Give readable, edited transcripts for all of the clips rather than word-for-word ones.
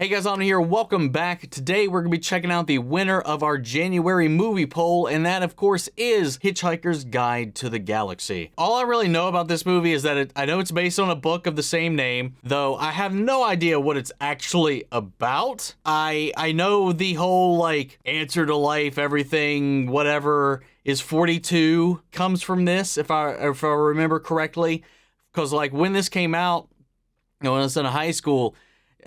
Hey guys, on here, welcome back. Today we're going to be checking out the winner of our January movie poll, and that of course is Hitchhiker's Guide to the Galaxy. All I really know about this movie is that I know it's based on a book of the same name, though I have no idea what it's actually about. I know the whole like answer to life, everything, whatever is 42 comes from this, if I remember correctly, because like when this came out, you know, when I was in high school,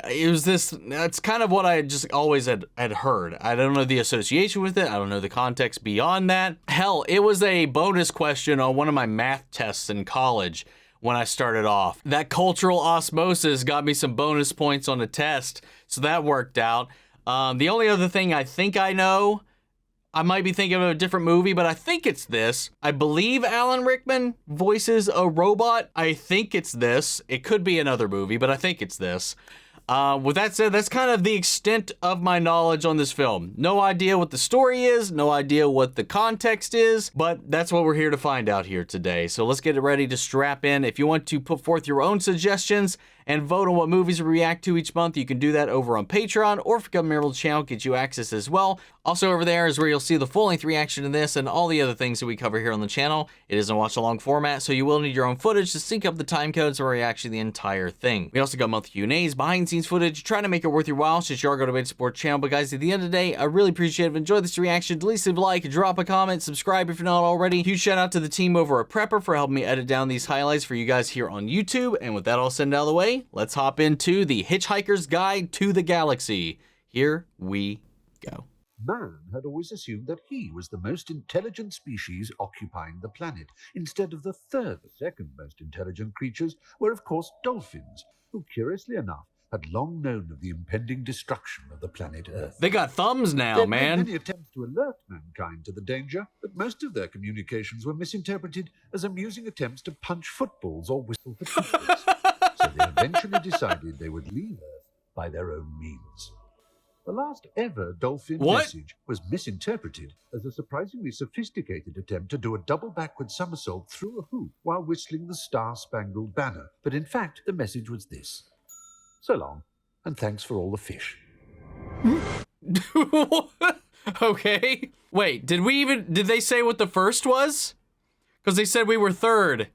it was this, that's kind of what I just always had heard. I don't know the association with it. I don't know the context beyond that. Hell, it was a bonus question on one of my math tests in college when I started off. That cultural osmosis got me some bonus points on the test, so that worked out. The only other thing I think I know, I might be thinking of a different movie, but I think it's this. I believe Alan Rickman voices a robot. I think it's this. It could be another movie, but I think it's this. With that said, that's kind of the extent of my knowledge on this film. No idea what the story is, no idea what the context is, but that's what we're here to find out here today. So let's get ready to strap in. If you want to put forth your own suggestions and vote on what movies we react to each month, you can do that over on Patreon, or if you become a member of the channel, get you access as well. Also over there is where you'll see the full-length reaction to this and all the other things that we cover here on the channel. It is a watch-along format, so you will need your own footage to sync up the time codes or reaction to the entire thing. We also got monthly Q&As, behind-the-scenes footage, trying to make it worth your while since you are going to support the channel. But guys, at the end of the day, I really appreciate it. If you enjoyed this reaction, please leave a like, drop a comment, subscribe if you're not already. Huge shout out to the team over at Prepper for helping me edit down these highlights for you guys here on YouTube. And with that all said and out of the way, let's hop into the Hitchhiker's Guide to the Galaxy. Here we go. Man had always assumed that he was the most intelligent species occupying the planet, instead of the third. The second most intelligent creatures were, of course, dolphins, who, curiously enough, had long known of the impending destruction of the planet Earth. They got thumbs now, man. Many attempts to alert mankind to the danger, but most of their communications were misinterpreted as amusing attempts to punch footballs or whistle for tickets. So they eventually decided they would leave Earth by their own means. The last ever dolphin message was misinterpreted as a surprisingly sophisticated attempt to do a double backward somersault through a hoop while whistling the Star-Spangled Banner. But in fact, the message was this: so long, and thanks for all the fish. Okay. Wait, did they say what the first was? Because they said we were third.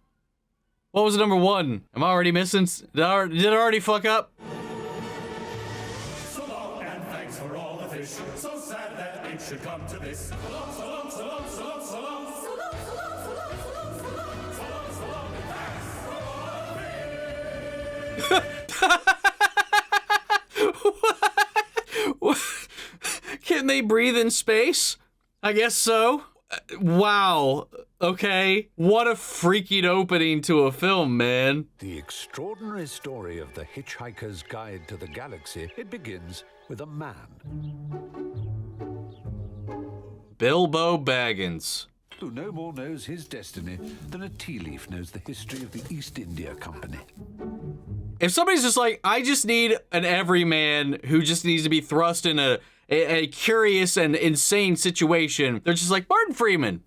What was number one? Am I already missing? Did I already fuck up? So long and thanks for all the fish. So sad that it should come to this. So long, so long, so long, so long, so long. So long, so long, so long, so long, so long. So long, so long, and thanks for all the fish. Can they breathe in space? I guess so. Wow. Okay. What a freaking opening to a film, man. The extraordinary story of the Hitchhiker's Guide to the Galaxy, it begins with a man. Bilbo Baggins. Who no more knows his destiny than a tea leaf knows the history of the East India Company. If somebody's just like, I just need an everyman who just needs to be thrust in a curious and insane situation, they're just like, Martin Freeman.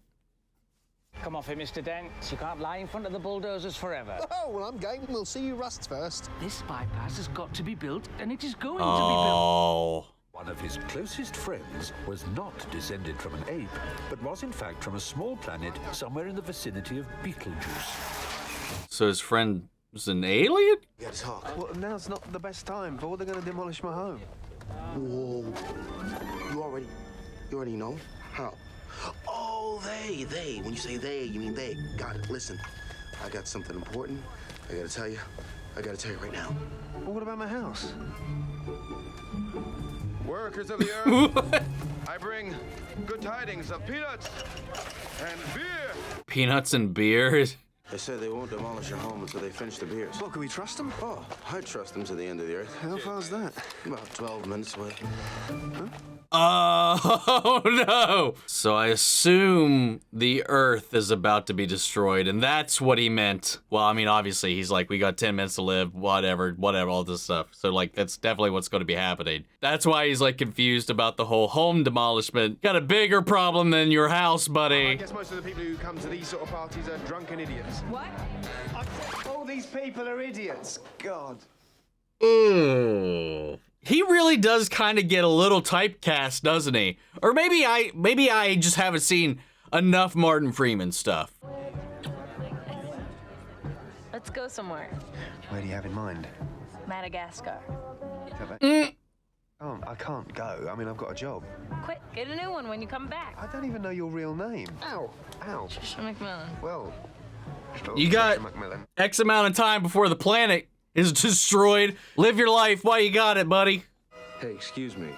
Come off it, Mr. Dent. You can't lie in front of the bulldozers forever. Oh, well, I'm game. We'll see you rust first. This bypass has got to be built, and it is going Oh. One of his closest friends was not descended from an ape, but was in fact from a small planet somewhere in the vicinity of Beetlejuice. So his friend was an alien? Yeah, talk. Well, now's not the best time, for they're going to demolish my home. Whoa. You already know? How? Oh, they. When you say they, you mean they. Got it. Listen, I got something important. I gotta tell you right now. Well, what about my house? Workers of the earth, I bring good tidings of peanuts and beer. Peanuts and beer? They said they won't demolish your home until they finish the beers. Well, can we trust them? Oh, I trust them to the end of the earth. How far's that? About 12 minutes away. Huh? Oh, no. So I assume the Earth is about to be destroyed, and that's what he meant. Well, I mean, obviously, he's like, we got 10 minutes to live, whatever, all this stuff. So, like, that's definitely what's going to be happening. That's why he's, like, confused about the whole home demolishment. Got a bigger problem than your house, buddy. I guess most of the people who come to these sort of parties are drunken idiots. What? All these people are idiots. God. Ooh. He really does kind of get a little typecast, doesn't he? Or maybe I just haven't seen enough Martin Freeman stuff. Let's go somewhere. Where do you have in mind? Madagascar. Oh, I can't go. I mean, I've got a job. Quick, get a new one when you come back. I don't even know your real name. Ow. Ow. Trisha McMillan. Well, You got X amount of time before the planet is destroyed. Live your life while you got it, buddy. Hey, excuse me.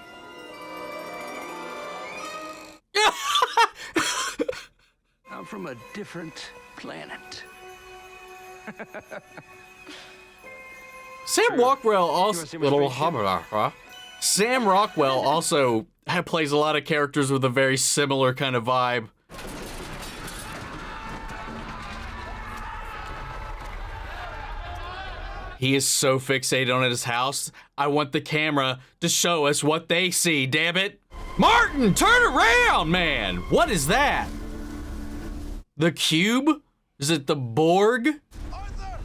I'm from a different planet. Sam Rockwell also Sam Rockwell also plays a lot of characters with a very similar kind of vibe. He is so fixated on his house. I want the camera to show us what they see, damn it. Martin, turn around, man. What is that? The cube? Is it the Borg? Arthur!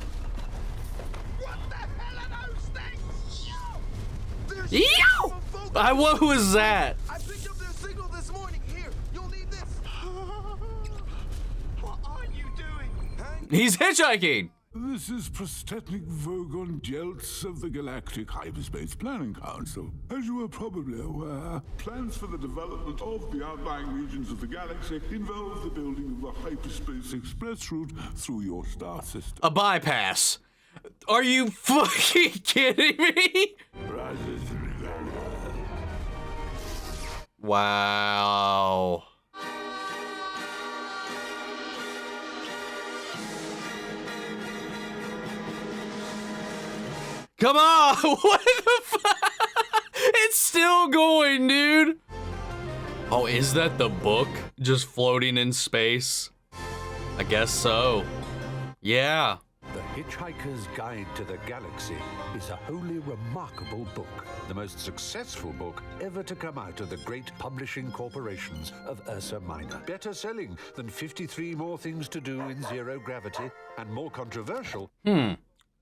What the hell are those things? Yo! What was that? I picked up their signal this morning. Here, you'll need this. What are you doing? He's hitchhiking. This is Prostetnik Vogon Jeltz of the Galactic Hyperspace Planning Council. As you are probably aware, plans for the development of the outlying regions of the galaxy involve the building of a hyperspace express route through your star system. A bypass. Are you fucking kidding me? Wow. Come on! What the fuck? It's still going, dude! Oh, is that the book just floating in space? I guess so. Yeah. The Hitchhiker's Guide to the Galaxy is a wholly remarkable book. The most successful book ever to come out of the great publishing corporations of Ursa Minor. Better selling than 53 More Things to Do in Zero Gravity, and more controversial.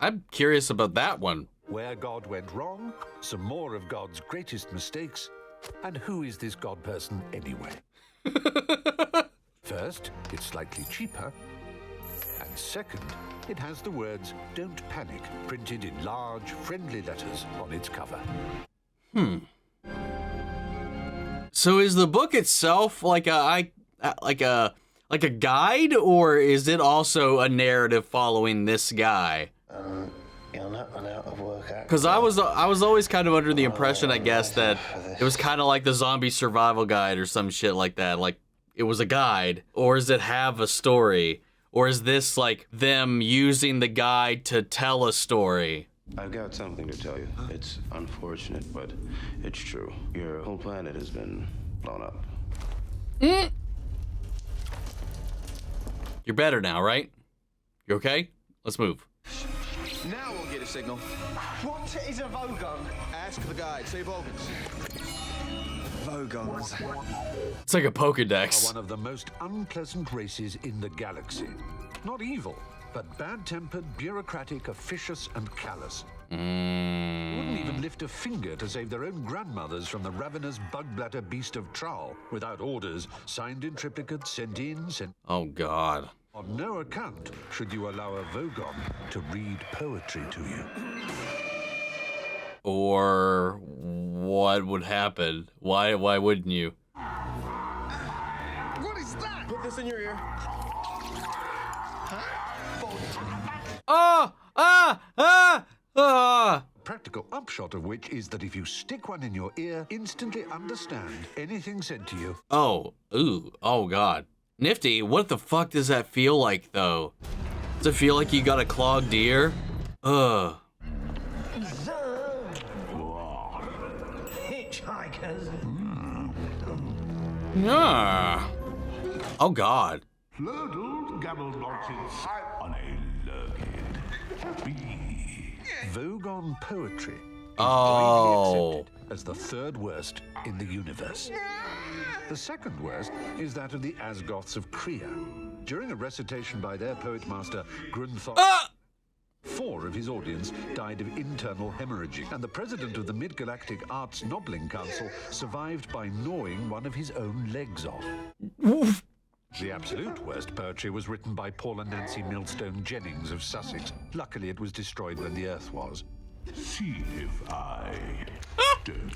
I'm curious about that one. Where God Went Wrong, some more of God's greatest mistakes, and who is this God person anyway? First, it's slightly cheaper, and second, it has the words "Don't Panic" printed in large, friendly letters on its cover. So is the book itself like a guide, or is it also a narrative following this guy? You'll not run out of work. Because I was always kind of under the impression, I guess, that it was kind of like the zombie survival guide or some shit like that. Like it was a guide, or does it have a story, or is this like them using the guide to tell a story? I've got something to tell you. It's unfortunate, but it's true. Your whole planet has been blown up. You're better now, right? You okay? Let's move. Now we'll get a signal. What is a Vogon? Ask the guide. Say Vogons. Vogons. It's like a Are Pokedex. one of the most unpleasant races in the galaxy. Not evil, but bad-tempered, bureaucratic, officious, and callous. Wouldn't even lift a finger to save their own grandmothers from the ravenous bug-bladder beast of Tral without orders, signed in triplicate, sent in, sent... Oh, God. On no account should you allow a Vogon to read poetry to you. Or what would happen? Why wouldn't you? What is that? Put this in your ear. Practical upshot of which is that if you stick one in your ear, instantly understand anything said to you. Oh, ooh, oh God. Nifty, what the fuck does that feel like, though? Does it feel like you got a clogged ear? Ugh. Hitchhikers. Ah. Oh, God. Flurdled Gabbledotches on a lurkid bee. Vogon poetry is Oh. widely accepted as the third worst in the universe. The second worst is that of the Asgoths of Krea. During a recitation by their poet master, Grunthor... 4 of his audience died of internal hemorrhaging, and the president of the Mid-Galactic Arts Nobbling Council survived by gnawing one of his own legs off. The absolute worst poetry was written by Paula Nancy Millstone Jennings of Sussex. Luckily, it was destroyed when the Earth was. See if I don't.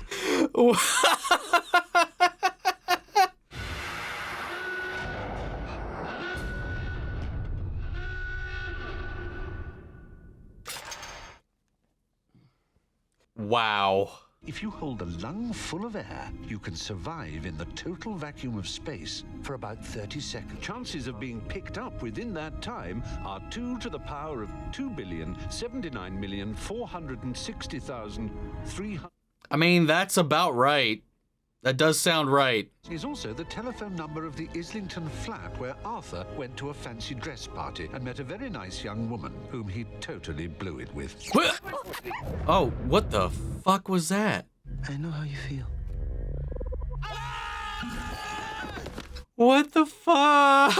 Wow. If you hold a lung full of air, you can survive in the total vacuum of space for about 30 seconds. Chances of being picked up within that time are 2 to the power of 2,079,460,300. I mean, that's about right. That does sound right. Is also the telephone number of the Islington flat where Arthur went to a fancy dress party and met a very nice young woman whom he totally blew it with. Oh, what the fuck was that? I know how you feel. What the fuck?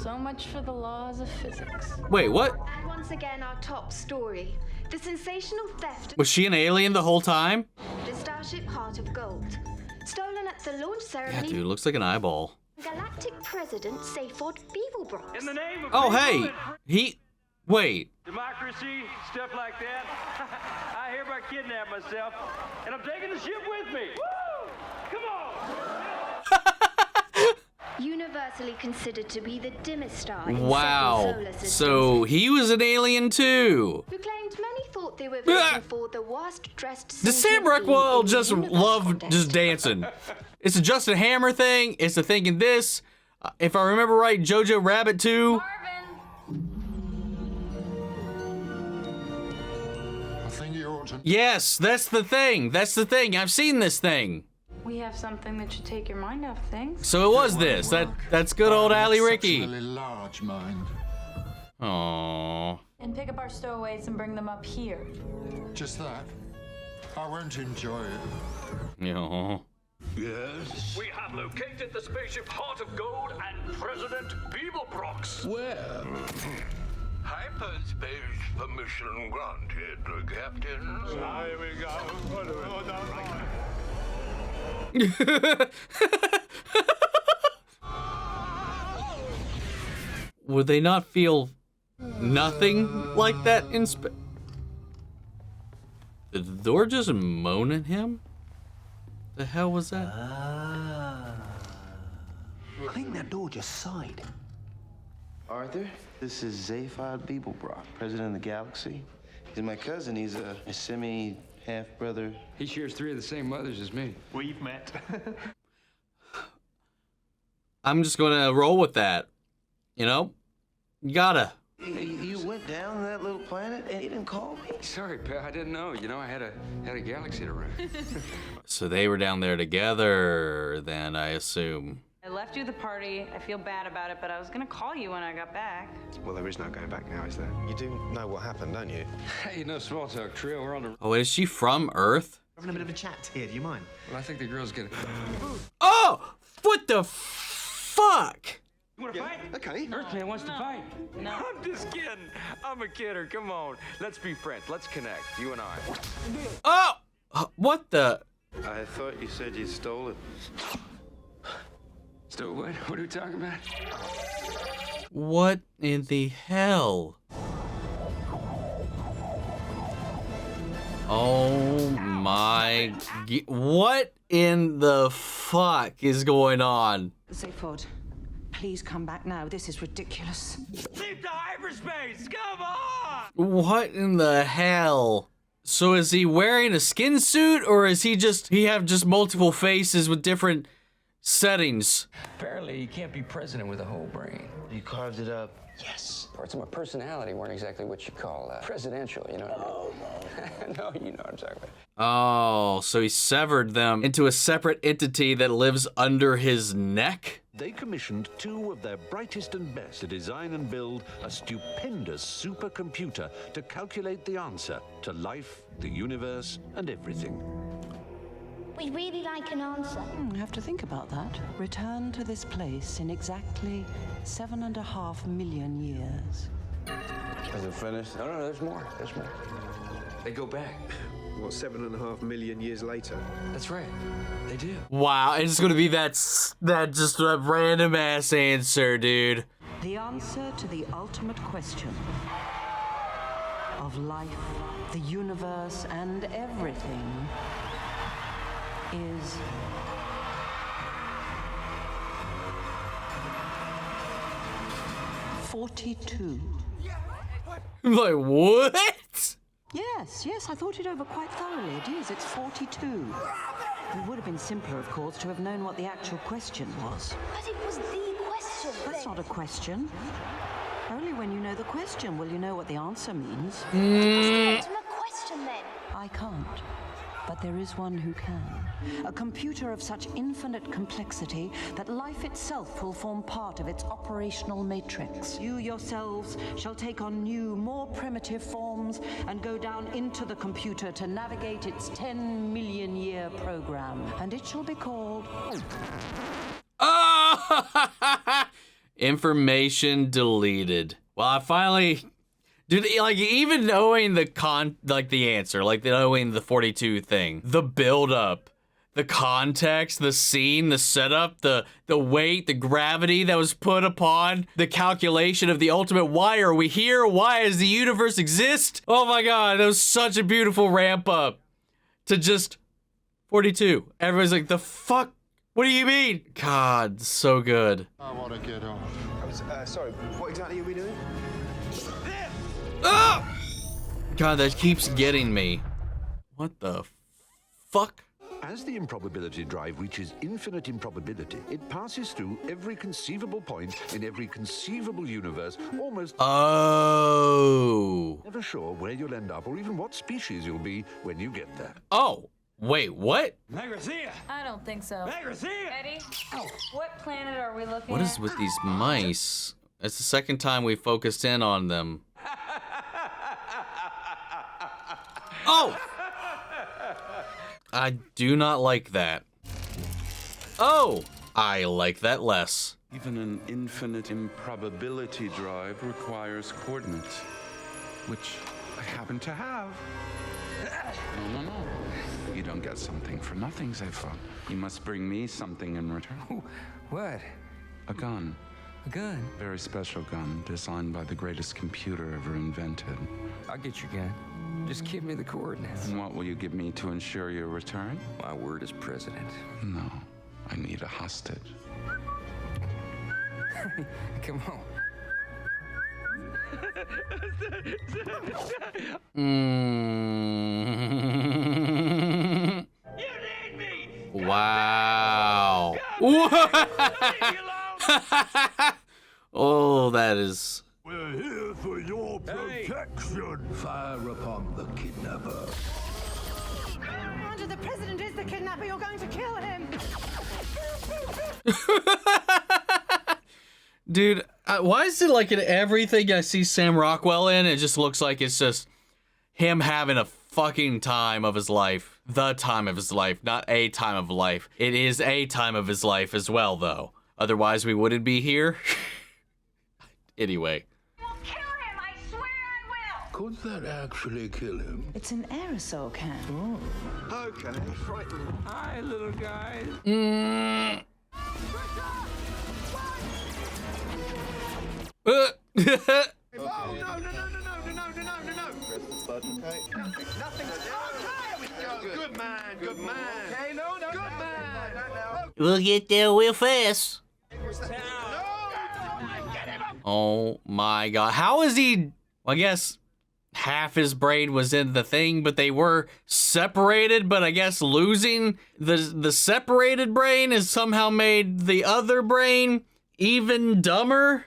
So much for the laws of physics. Wait, what? And once again, our top story. The sensational theft Was she an alien the whole time? of the starship Heart of Gold. Stolen at the launch Yeah, ceremony. dude, looks like an eyeball. Galactic President Zaphod Beeblebrox. In the name of Oh, freedom hey! and Wait. democracy, stuff like that, I hereby kidnap myself, and I'm taking the ship with me. Woo! Come on! Universally considered to be the dimmest star in Wow. several solar systems. So he was an alien too. Who claimed many thought they were voting for the worst dressed. Does Sam Rockwell just love just dancing? It's a Justin Hammer thing. It's a thinking this. If I remember right, Jojo Rabbit too. Marvin! I think you ought to. Yes, that's the thing. That's the thing. I've seen this thing. We have something that should take your mind off things. So it was this. That's good old Allie Ricky. Exceptionally large mind. Aww. And pick up our stowaways and bring them up here. Just that. I won't enjoy it. Yeah. Yes. We have located the spaceship Heart of Gold and President Beeblebrox. Where? Hyperspace permission granted, Captain. Here we go. Would they not feel nothing like that in space? Did the door just moan at him? The hell was that? I think that door just sighed. Arthur, this is Zaphod Beeblebrox, president of the galaxy. He's my cousin. He's a semi-half-brother. He shares 3 of the same mothers as me. We've met. I'm just gonna roll with that. You know? You gotta. You went down to that little planet and you didn't call me? Sorry, pal, I didn't know. You know, I had a galaxy to run. So they were down there together, then I assume. I left you the party. I feel bad about it, but I was gonna call you when I got back. Well, there is no going back now, is there? You do know what happened, don't you? Hey, no small talk, Trill. We're on the. Oh, wait, is she from Earth? Having a bit of a chat here, do you mind? Well, I think the girl's gonna. Oh! What the fuck? You wanna fight? Okay. Earthman wants to fight. No. I'm just kidding. I'm a kidder. Come on. Let's be friends. Let's connect, you and I. Oh! What the? I thought you said you stole it. So what? What are we talking about? What in the hell? Oh my... What in the fuck is going on? Zaphod, please come back now. This is ridiculous. Leap to hyperspace! Come on! What in the hell? So is he wearing a skin suit, or is he have just multiple faces with different settings? Apparently, you can't be president with a whole brain. You carved it up. Yes. Parts of my personality weren't exactly what you call presidential, you know what I mean? No, you know what I'm talking about. Oh, so he severed them into a separate entity that lives under his neck? They commissioned 2 of their brightest and best to design and build a stupendous supercomputer to calculate the answer to life, the universe, and everything. We'd really like an answer. I have to think about that. Return to this place in exactly 7.5 million years. Is it finished? No, there's more. There's more. They go back. What, 7.5 million years later? That's right. They do. Wow, it's gonna be that just a random ass answer, dude. The answer to the ultimate question of life, the universe, and everything is 42. I'm like, what? Yes, I thought it over quite thoroughly. It is, it's 42. It would have been simpler, of course, to have known what the actual question was. But it was the question. That's not a question. Only when you know the question will you know what the answer means. What's the ultimate question then? I can't. But there is one who can. A computer of such infinite complexity that life itself will form part of its operational matrix. You yourselves shall take on new, more primitive forms and go down into the computer to navigate its 10 million year program. And it shall be called... Oh! Information deleted. Well, I finally... Dude, like, even knowing the answer, like, knowing the 42 thing, the build-up, the context, the scene, the setup, the weight, the gravity that was put upon, the calculation of the ultimate why are we here? Why does the universe exist? Oh my god, that was such a beautiful ramp-up to just 42. Everybody's like, the fuck? What do you mean? God, so good. I want to get on. Sorry, what exactly are we doing? Ah! God, that keeps getting me. What the fuck? As the improbability drive reaches infinite improbability, it passes through every conceivable point in every conceivable universe, almost... Oh. Never sure where you'll end up or even what species you'll be when you get there. Oh, wait, what? I don't think so. Eddie, what planet are we looking at? What is with these mice? It's the second time we focused in on them. Oh! I do not like that. Oh! I like that less. Even an infinite improbability drive requires coordinates, which I happen to have. No. You don't get something for nothing, Zaphod. You must bring me something in return. What? A gun. A gun? Very special gun, designed by the greatest computer ever invented. I'll get your gun. Just give me the coordinates. And what will you give me to ensure your return? My word as president. No, I need a hostage. Come on. Wow. Oh, that is... We're here for your protection. Fire upon the kidnapper. Commander, the president is the kidnapper. You're going to kill him. Dude, why is it like in everything I see Sam Rockwell in, it just looks like it's just him having a fucking time of his life. The time of his life, not a time of life. It is a time of his life as well, though. Otherwise, we wouldn't be here. Anyway. Could that actually kill him? It's an aerosol can. Oh. Okay, frightening. Hi, little guy. Oh, no. Press the button. Okay. Nothing to do. Okay, good man. Okay, no. Good man. We'll get there real fast. Oh my god. How is he... Well, I guess half his brain was in the thing, but they were separated, but I guess losing the separated brain has somehow made the other brain even dumber?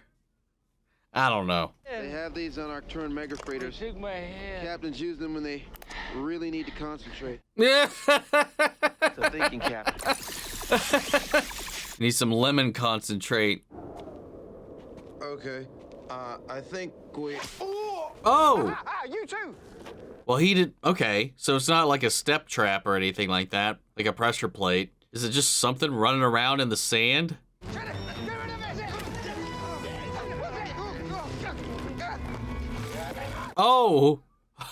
I don't know. They have these on Arcturan mega freighters. Captains use them when they really need to concentrate. Yeah. So thinking, Captain. Need some lemon concentrate. Okay. I think we... Oh! You too! Well, he did. Okay, so it's not like a step trap or anything like that, like a pressure plate. Is it just something running around in the sand? Oh!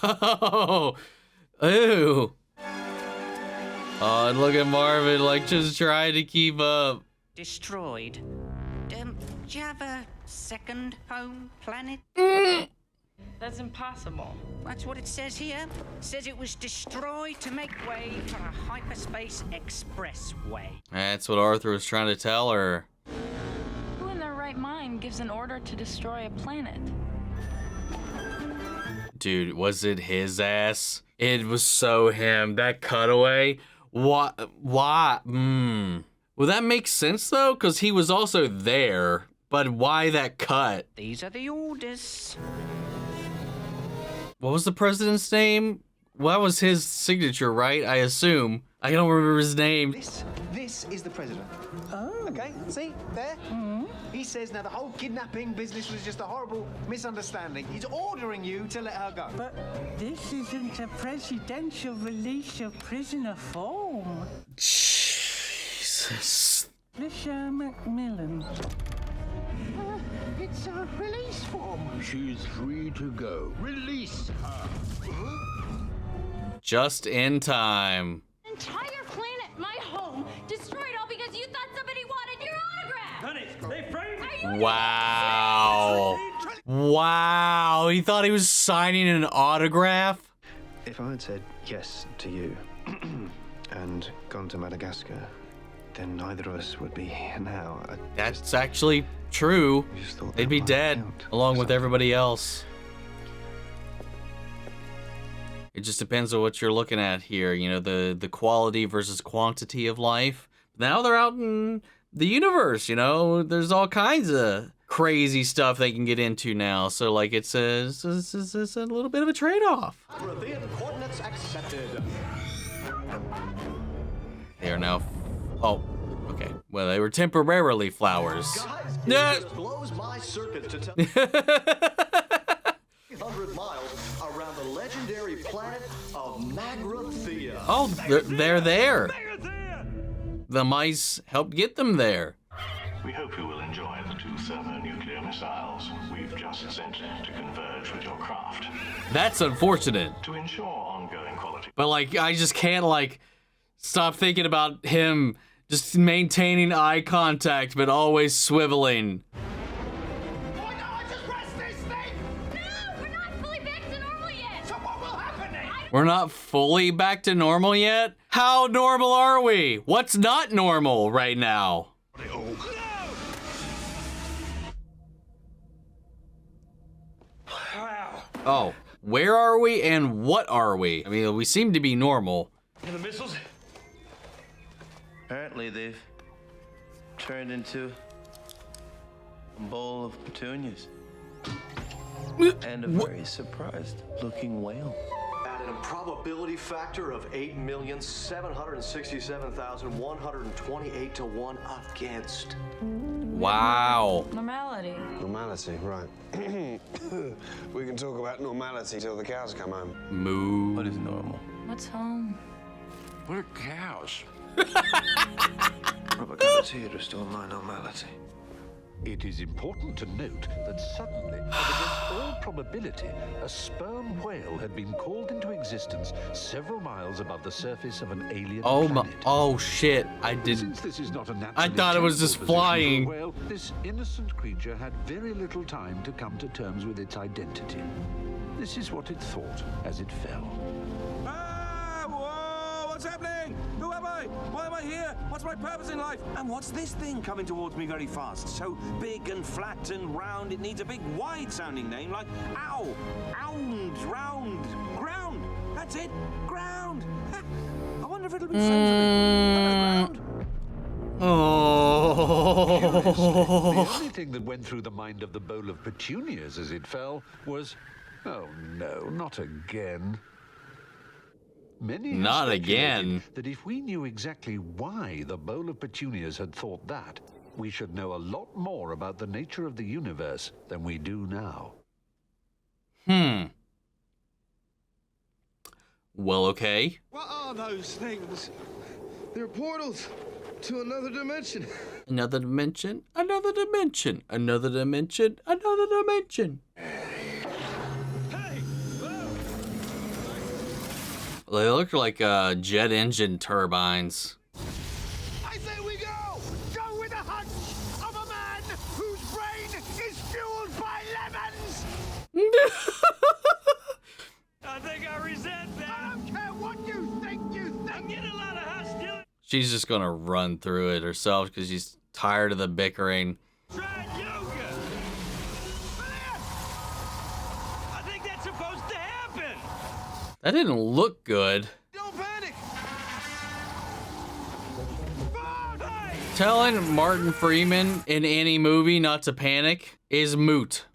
Oh! Ew! Oh, and look at Marvin, like, just trying to keep up. Destroyed. Do you have a second home planet? That's impossible. That's what it says here. It says it was destroyed to make way for a hyperspace expressway. That's what Arthur was trying to tell her. Who in their right mind gives an order to destroy a planet? Dude, was it his ass? It was so him. That cutaway. What? Why? Well, that makes sense, though, because he was also there. But why that cut? These are the orders. What was the president's name? Well, that was his signature, right? I assume. I don't remember his name. This is the president. Oh. Okay, see? There? Mm-hmm. He says now the whole kidnapping business was just a horrible misunderstanding. He's ordering you to let her go. But this isn't a presidential release of prisoner form. Jesus. Felicia Macmillan. It's a release form. She's free to go. Release her. Just in time. Entire planet, my home, destroyed all because you thought somebody wanted your autograph. Honey, they framed. Wow. Wow. He thought he was signing an autograph? If I had said yes to you and gone to Madagascar, then neither of us would be here now. That's actually true. They'd be dead along with everybody else. It just depends on what you're looking at here. You know, the quality versus quantity of life. Now they're out in the universe, you know. There's all kinds of crazy stuff they can get into now. So, like, it's a little bit of a trade-off. Coordinates accepted. They are now... Oh, okay. Well, they were temporarily flowers. Guys, it just blows my circuit to tell 100 miles around the legendary planet of Magrathea. Oh, they're there. The mice helped get them there. We hope you will enjoy the two thermonuclear missiles we've just sent to converge with your craft. That's unfortunate. To ensure ongoing quality. But, like, I just can't, like, stop thinking about him just maintaining eye contact, but always swiveling. We're not fully back to normal yet? How normal are we? What's not normal right now? Oh, where are we and what are we? I mean, we seem to be normal. And the missiles? Apparently they've turned into a bowl of petunias. And a very surprised looking whale. At an improbability factor of 8,767,128 to 1 against. Wow. Normality. Normality, right. We can talk about normality till the cows come home. Moo. What is normal? What's home? What are cows? Probability to restore my normality. It is important to note that suddenly, and against all probability, a sperm whale had been called into existence several miles above the surface of an alien planet. Oh shit! I didn't. Since this is not a I thought it was just flying. Whale, this innocent creature had very little time to come to terms with its identity. This is what it thought as it fell. What's happening? Who am I? Why am I here? What's my purpose in life? And what's this thing coming towards me very fast? So big and flat and round, it needs a big wide-sounding name like ow, ound, round, ground. That's it, ground. I wonder if it'll be friends with me. Oh. The only thing that went through the mind of the bowl of petunias as it fell was, oh no, not again. Many Not again. That if we knew exactly why the bowl of petunias had thought that, we should know a lot more about the nature of the universe than we do now. Well, okay. What are those things? They're portals to another dimension. Another dimension, another dimension, another dimension, another dimension. They look like jet engine turbines. I say we go! Go with the hunch of a man whose brain is fueled by lemons! I think I resent that. I don't care what you think, I'm getting a lot of hostility. She's just gonna run through it herself because she's tired of the bickering. Try yoga. I think that's supposed to happen. That didn't look good. Don't panic! Telling Martin Freeman in any movie not to panic is moot.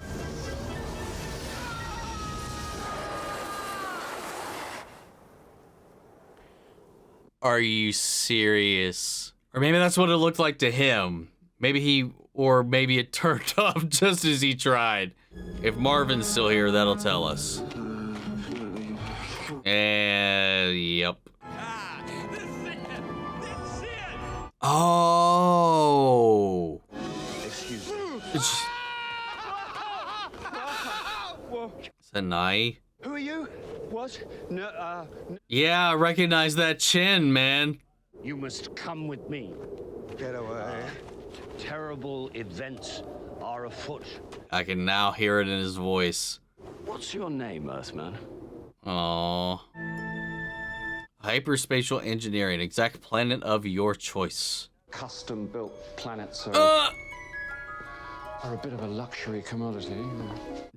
Are you serious? Or maybe that's what it looked like to him. Maybe it turned off just as he tried. If Marvin's still here, that'll tell us. Yep. Oh. Excuse me. Is that Nighy? Who are you? What? No, Yeah, I recognize that chin, man. You must come with me. Get away. Terrible events are afoot. I can now hear it in his voice. What's your name, Earthman? Aww. Hyperspatial engineering, exact planet of your choice. Custom-built planets are a bit of a luxury commodity.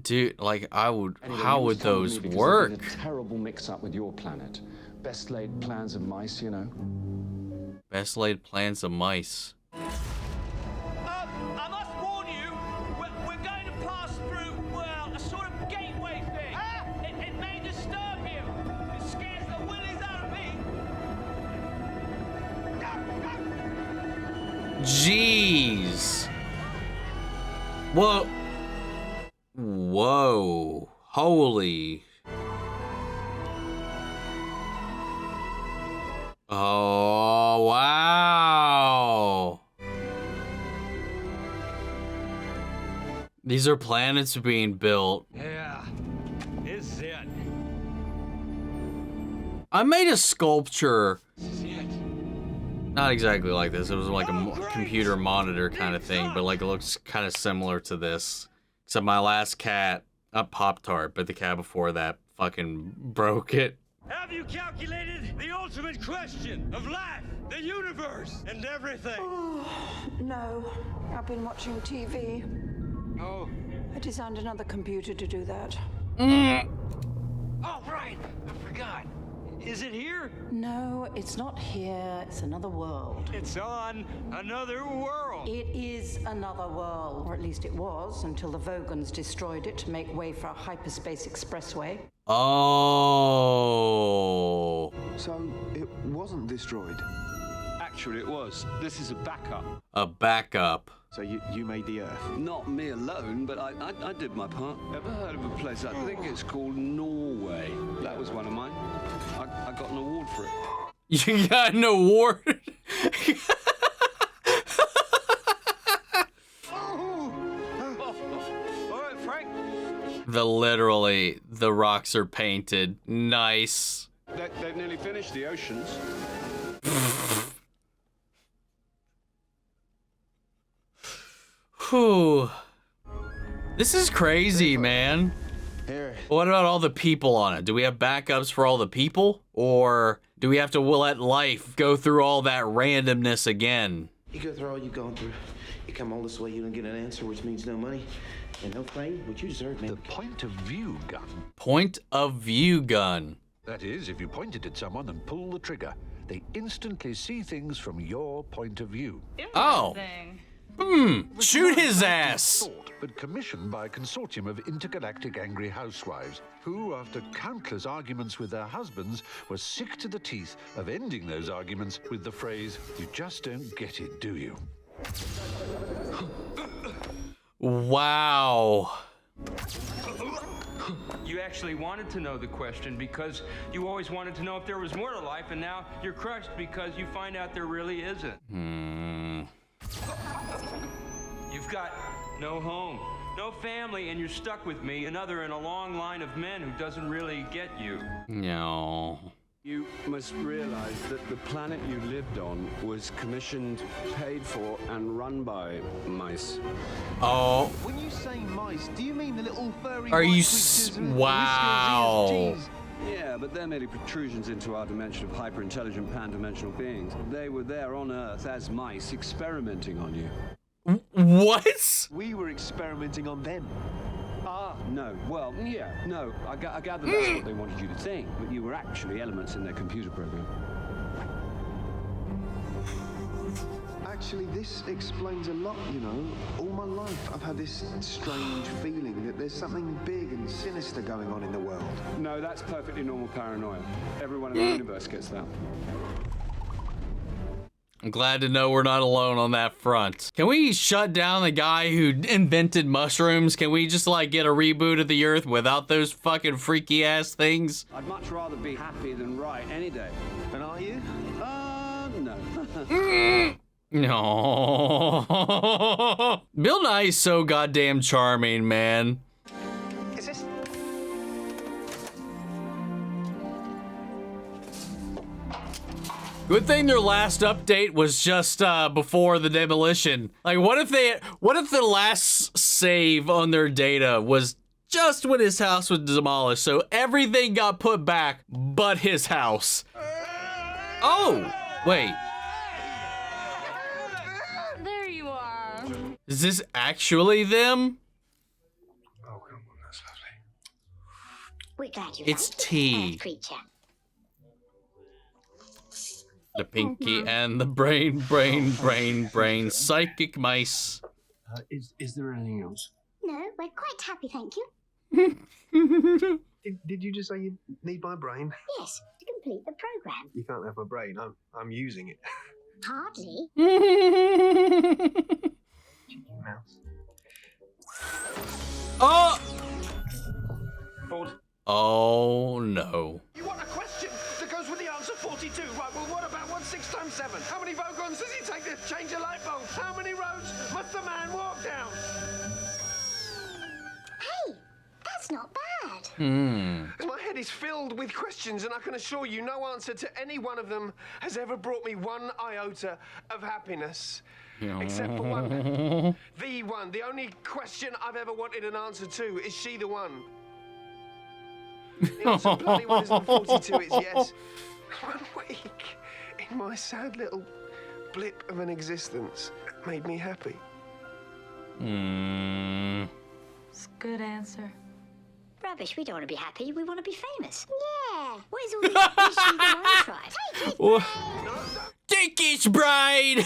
Dude, like Anyway, how would those because work? there's been a terrible mix-up with your planet. Best laid plans of mice, you know. Best laid plans of mice. I must warn you, we're going to pass through, well, a sort of gateway thing. It may disturb you. It scares the willies out of me. Jeez. Whoa. Whoa. Holy. Oh, wow. These are planets being built. Yeah, it's it. I made a sculpture. Not exactly like this. It was like a computer monitor kind of thing, but like it looks kind of similar to this. Except my last cat, not Pop-Tart, but the cat before that fucking broke it. Have you calculated the ultimate question of life, the universe, and everything? No, I've been watching TV. Oh. I designed another computer to do that. Oh, right. I forgot. Is it here? No, it's not here. It's another world. It's on another world. It is another world. Or at least it was, until the Vogons destroyed it to make way for a hyperspace expressway. Oh. So it wasn't destroyed? Actually, it was. This is a backup. A backup. So you made the Earth? Not me alone, but I did my part. Ever heard of a place? I think it's called Norway. That was one of mine. I got an award for it. You got an award? All right, Frank. The rocks are painted. Nice. They've nearly finished the oceans. Whew. This is crazy, man. Here. What about all the people on it? Do we have backups for all the people? Or do we have to let life go through all that randomness again? You go through all you're going through. You come all this way, you don't get an answer, which means no money. And no fame, what you deserve, man. The point of view gun. Point of view gun. That is, if you point it at someone and pull the trigger, they instantly see things from your point of view. Oh. Shoot his ass. But commissioned by a consortium of intergalactic angry housewives who, after countless arguments with their husbands, were sick to the teeth of ending those arguments with the phrase, "You just don't get it, do you?" Wow. You actually wanted to know the question because you always wanted to know if there was more to life, and now you're crushed because you find out there really isn't. You've got no home, no family, and you're stuck with me, another in a long line of men who doesn't really get you. No. You must realize that the planet you lived on was commissioned, paid for, and run by mice. Oh. When you say mice, do you mean the little furry Are white you creatures with wow. whiskers, ears, cheese? Yeah, but they're merely protrusions into our dimension of hyper-intelligent pan-dimensional beings. They were there on Earth as mice experimenting on you. What? We were experimenting on them. Ah, no. Well, yeah, no. I gather that's what they wanted you to think, but you were actually elements in their computer program. Actually, this explains a lot, you know. All my life, I've had this strange feeling that there's something big and sinister going on in the world. No, that's perfectly normal paranoia. Everyone in the universe gets that. I'm glad to know we're not alone on that front. Can we shut down the guy who invented mushrooms? Can we just like get a reboot of the Earth without those fucking freaky ass things? I'd much rather be happy than right any day. And are you? No. No. Bill Nighy's so goddamn charming, man. Is this? Good thing their last update was just before the demolition. Like, what if the last save on their data was just when his house was demolished, so everything got put back but his house? Oh, wait. There you are. Is this actually them? Oh, come on, that's lovely. We're glad you It's liked tea. it, creature. The pinky and the brain, psychic mice. Is there anything else? No, we're quite happy, thank you. Did you just say you need my brain? Yes, to complete the program. You can't have my brain. I'm using it. Hardly. Mouse. Oh! Ford. Oh no. You want a question that goes with the answer 42? Right, well, what about 1 6 times 7? How many Vogons does it take to change a light bulb? How many roads must the man walk down? Hey, that's not bad. My head is filled with questions, and I can assure you no answer to any one of them has ever brought me one iota of happiness. Except for one. The one. The only question I've ever wanted an answer to is she the one? The answer bloody one isn't 42, it's yes. 1 week in my sad little blip of an existence made me happy. It's a good answer. Rubbish, we don't want to be happy, we want to be famous. Yeah. What is all this issue the one tribe? Take his bride!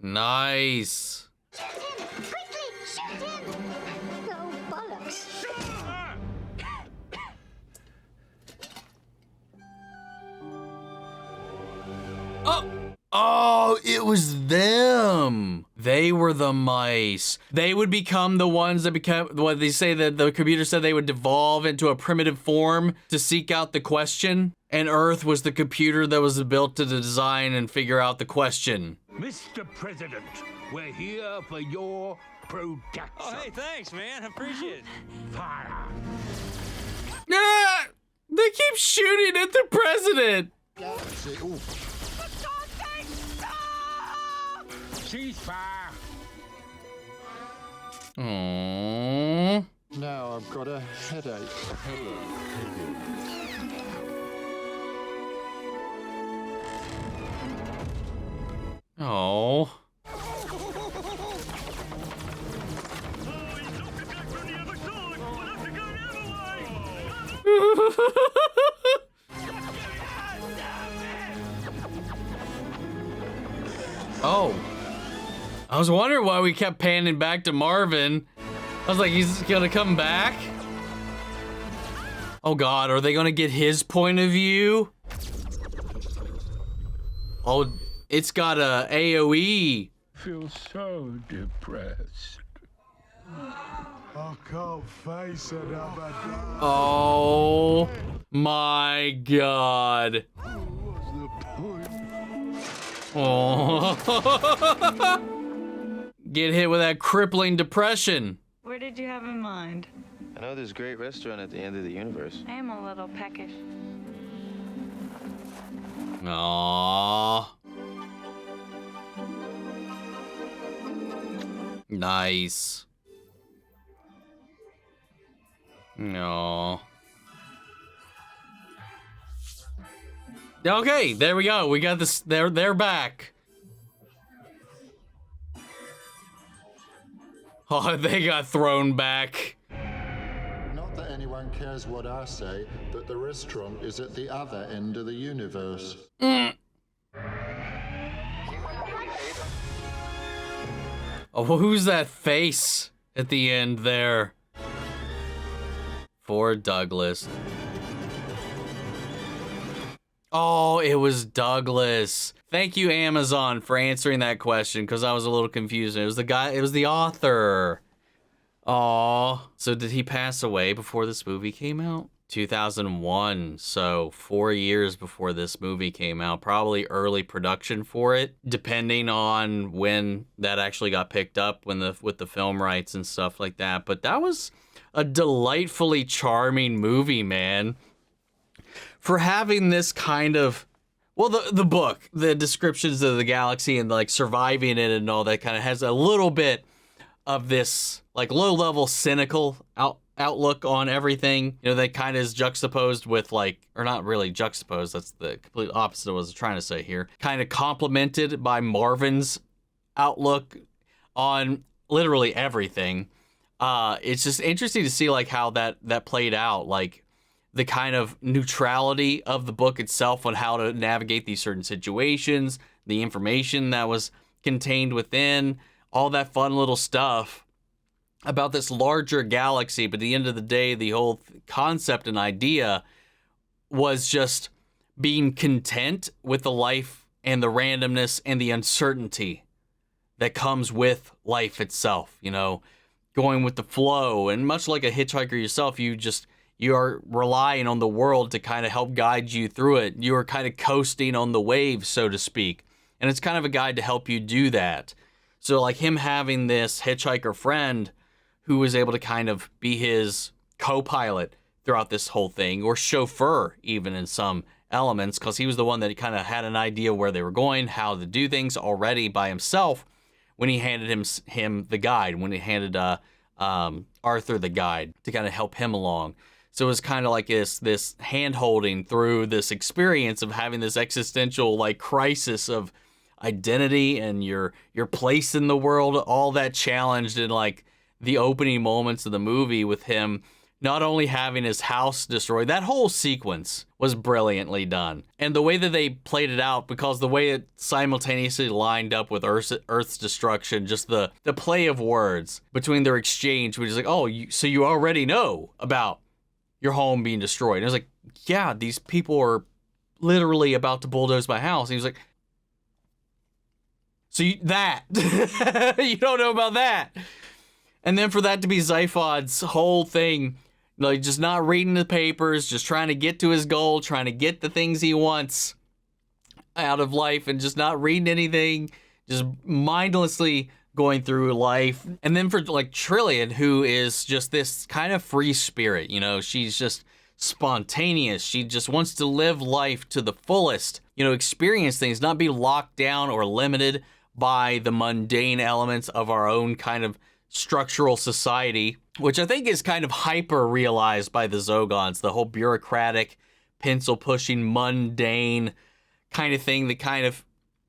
Nice. Shoot him! Quickly, shoot him! Oh, bollocks. Oh, it was them. They were the mice. They would become the ones that become what they say that the computer said they would devolve into a primitive form to seek out the question. And Earth was the computer that was built to design and figure out the question. Mr. President, we're here for your protection. Oh, hey, thanks, man. I appreciate it. Fire. Ah, they keep shooting at the president. Ceasefire. Aww. Now I've got a headache. Oh. Oh. I was wondering why we kept panning back to Marvin. I was like, he's gonna come back? Oh God, are they gonna get his point of view? Oh, it's got a AoE feel so depressed. I can't face another day. Oh my God. What's the point? Oh. Get hit with that crippling depression. Where did you have in mind? I know there's a great restaurant at the end of the universe. I am a little peckish. Aww. Nice. No. Okay, there we go. We got this. They're back. Oh, they got thrown back. Not that anyone cares what I say, but the restaurant is at the other end of the universe. Oh, who's that face at the end there? Ford Douglas. Oh, it was Douglas. Thank you, Amazon, for answering that question, because I was a little confused. It was the guy, it was the author. Aw. So did he pass away before this movie came out? 2001, so 4 years before this movie came out. Probably early production for it, depending on when that actually got picked up, with the film rights and stuff like that. But that was a delightfully charming movie, man. For having this kind of, well, the book, the descriptions of the galaxy and like surviving it and all that kind of has a little bit of this like low-level cynical outlook on everything, you know, that kind of is juxtaposed with like, or not really juxtaposed, that's the complete opposite of what I was trying to say here, kind of complemented by Marvin's outlook on literally everything. It's just interesting to see like how that played out, like the kind of neutrality of the book itself on how to navigate these certain situations, the information that was contained within, all that fun little stuff about this larger galaxy. But at the end of the day, the whole concept and idea was just being content with the life and the randomness and the uncertainty that comes with life itself, you know, going with the flow. And much like a hitchhiker yourself, you are relying on the world to kind of help guide you through it. You are kind of coasting on the waves, so to speak. And it's kind of a guide to help you do that. So like him having this hitchhiker friend who was able to kind of be his co-pilot throughout this whole thing, or chauffeur even in some elements, because he was the one that kind of had an idea where they were going, how to do things already by himself when he handed him the guide, when he handed Arthur the guide to kind of help him along. So it was kind of like this hand-holding through this experience of having this existential like crisis of identity and your place in the world, all that challenged in like the opening moments of the movie, with him not only having his house destroyed. That whole sequence was brilliantly done. And the way that they played it out, because the way it simultaneously lined up with Earth's destruction, just the play of words between their exchange, which is like, oh, so you already know about your home being destroyed. And it was like, yeah, these people are literally about to bulldoze my house. And he was like, so you don't know about that. And then for that to be Zaphod's whole thing, like just not reading the papers, just trying to get to his goal, trying to get the things he wants out of life, and just not reading anything, just mindlessly going through life. And then for like Trillian, who is just this kind of free spirit, you know, she's just spontaneous. She just wants to live life to the fullest, you know, experience things, not be locked down or limited by the mundane elements of our own kind of structural society, which I think is kind of hyper realized by the Zogons, the whole bureaucratic, pencil pushing, mundane kind of thing that kind of,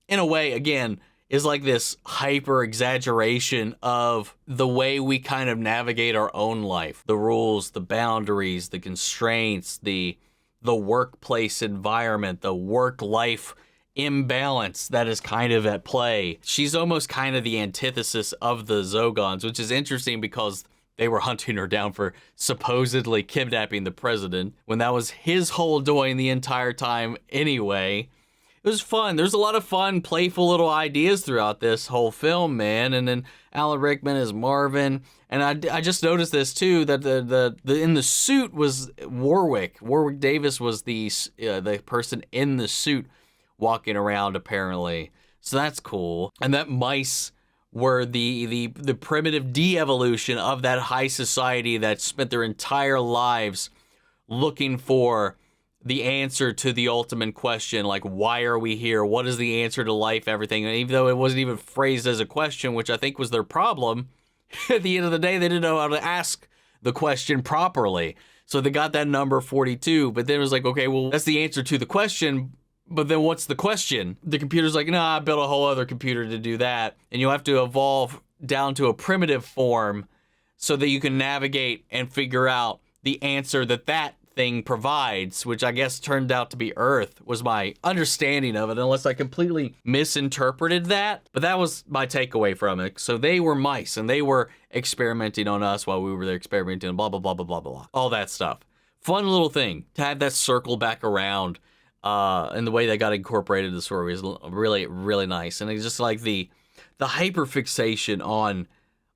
in a way, again, is like this hyper exaggeration of the way we kind of navigate our own life, the rules, the boundaries, the constraints, the workplace environment, the work-life imbalance that is kind of at play. She's almost kind of the antithesis of the Zogons, which is interesting because they were hunting her down for supposedly kidnapping the president when that was his whole doing the entire time anyway. was fun. There's a lot of fun, playful little ideas throughout this whole film, man. And then Alan Rickman is Marvin. And I just noticed this too, that the in the suit was Warwick. Warwick Davis was the person in the suit walking around apparently. So that's cool. And that mice were the primitive de-evolution of that high society that spent their entire lives looking for the answer to the ultimate question, like, why are we here? What is the answer to life, everything? And even though it wasn't even phrased as a question, which I think was their problem, at the end of the day, they didn't know how to ask the question properly. So they got that number 42, but then it was like, okay, well, that's the answer to the question, but then what's the question? The computer's like, nah, I built a whole other computer to do that. And you'll have to evolve down to a primitive form so that you can navigate and figure out the answer that thing provides, which I guess turned out to be Earth, was my understanding of it, unless I completely misinterpreted that. But that was my takeaway from it. So they were mice, and they were experimenting on us while we were there experimenting, blah, blah, blah, blah, blah, blah. All that stuff. Fun little thing to have that circle back around. And the way they got incorporated in the story is really, really nice. And it's just like the hyperfixation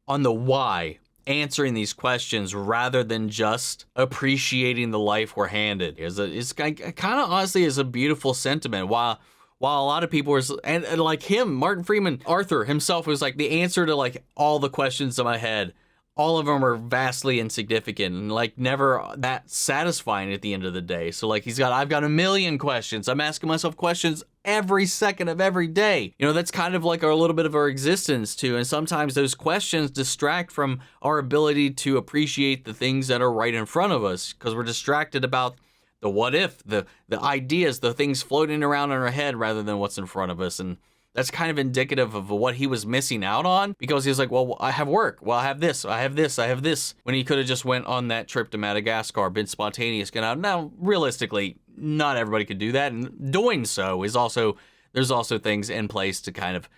on the why, answering these questions rather than just appreciating the life we're handed. It's kind of honestly is a beautiful sentiment. While a lot of people were, and like him, Martin Freeman, Arthur himself was like the answer to like all the questions in my head. All of them are vastly insignificant and like never that satisfying at the end of the day. So like I've got a million questions. I'm asking myself questions every second of every day. You know, that's kind of like a little bit of our existence too. And sometimes those questions distract from our ability to appreciate the things that are right in front of us because we're distracted about the what if, the ideas, the things floating around in our head rather than what's in front of us. And that's kind of indicative of what he was missing out on because he was like, well, I have work. Well, I have this. I have this. I have this. When he could have just went on that trip to Madagascar, been spontaneous, get out. Now, realistically, not everybody could do that. And doing so is also, there's also things in place to kind of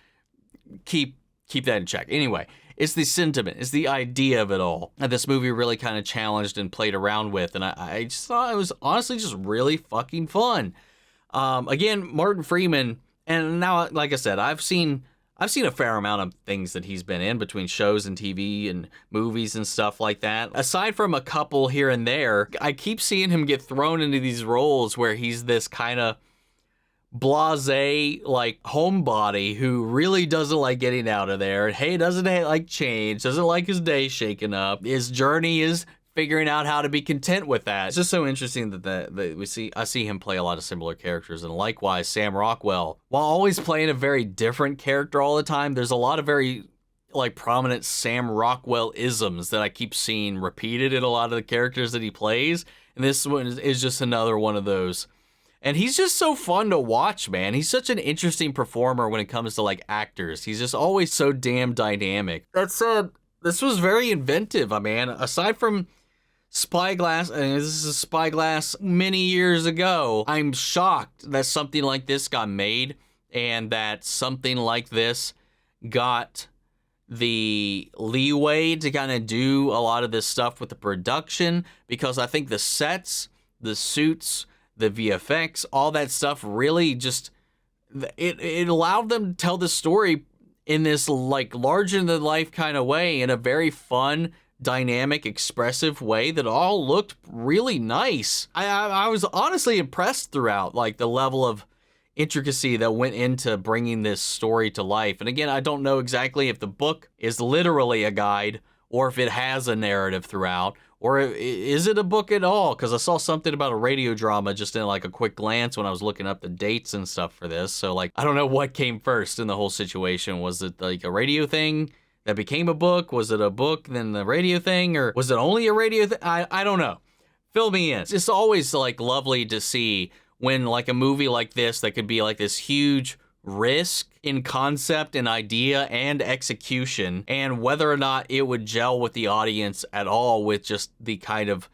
keep that in check. Anyway, it's the sentiment. It's the idea of it all that this movie really kind of challenged and played around with. And I just thought it was honestly just really fucking fun. Again, Martin Freeman. And now, like I said, I've seen a fair amount of things that he's been in between shows and TV and movies and stuff like that. Aside from a couple here and there, I keep seeing him get thrown into these roles where he's this kind of blasé, like homebody who really doesn't like getting out of there. And doesn't like change, doesn't like his day shaken up. His journey is figuring out how to be content with that. It's just so interesting that I see him play a lot of similar characters, and likewise Sam Rockwell, while always playing a very different character all the time, there's a lot of very like prominent Sam Rockwell isms that I keep seeing repeated in a lot of the characters that he plays, and this one is just another one of those. And he's just so fun to watch, man. He's such an interesting performer when it comes to like actors. He's just always so damn dynamic. That said, this was very inventive, man. Aside from Spyglass, and this is Spyglass many years ago, I'm shocked that something like this got made and that something like this got the leeway to kind of do a lot of this stuff with the production, because I think the sets, the suits, the VFX, all that stuff really just, it allowed them to tell the story in this like larger than life kind of way in a very fun, dynamic, expressive way that all looked really nice. I was honestly impressed throughout, like the level of intricacy that went into bringing this story to life. And again, I don't know exactly if the book is literally a guide or if it has a narrative throughout, or is it a book at all? Because I saw something about a radio drama just in like a quick glance when I was looking up the dates and stuff for this. So like, I don't know what came first in the whole situation. Was it like a radio thing that became a book? Was it a book, then the radio thing? Or was it only a radio thing? I don't know. Fill me in. It's always like lovely to see when like a movie like this that could be like this huge risk in concept and idea and execution, and whether or not it would gel with the audience at all with just the kind of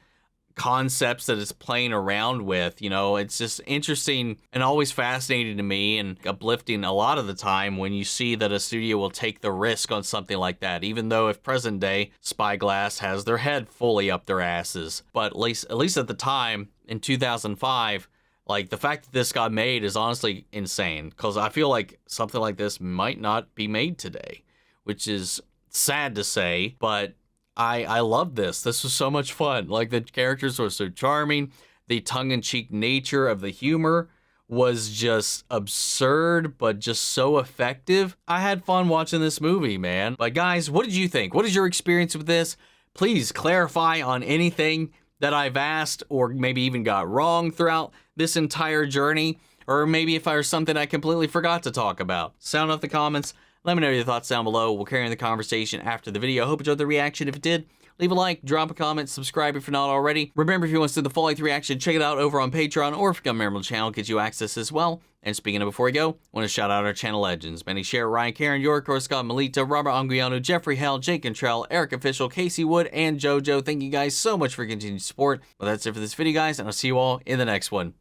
concepts that it's playing around with. You know, it's just interesting and always fascinating to me and uplifting a lot of the time when you see that a studio will take the risk on something like that, even though if present day Spyglass has their head fully up their asses. But at least at the time in 2005, Like, the fact that this got made is honestly insane, because I feel like something like this might not be made today, which is sad to say, but I love this. This was so much fun. Like, the characters were so charming. The tongue-in-cheek nature of the humor was just absurd, but just so effective. I had fun watching this movie, man. But guys, what did you think? What is your experience with this? Please clarify on anything that I've asked or maybe even got wrong throughout this entire journey, or maybe if there's something I completely forgot to talk about. Sound off the comments. Let me know your thoughts down below. We'll carry on the conversation after the video. I hope you enjoyed the reaction. If it did, leave a like, drop a comment, subscribe if you're not already. Remember, if you want to see the full length reaction, check it out over on Patreon, or if you become a member of the channel, it gives you access as well. And speaking of before we go, I want to shout out our channel legends. Benny Sher, Ryan, Karen, York, Scott, Melita, Robert Anguiano, Jeffrey Hell, Jake Cantrell, Eric Official, Casey Wood, and JoJo. Thank you guys so much for continued support. Well, that's it for this video, guys, and I'll see you all in the next one.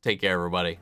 Take care, everybody.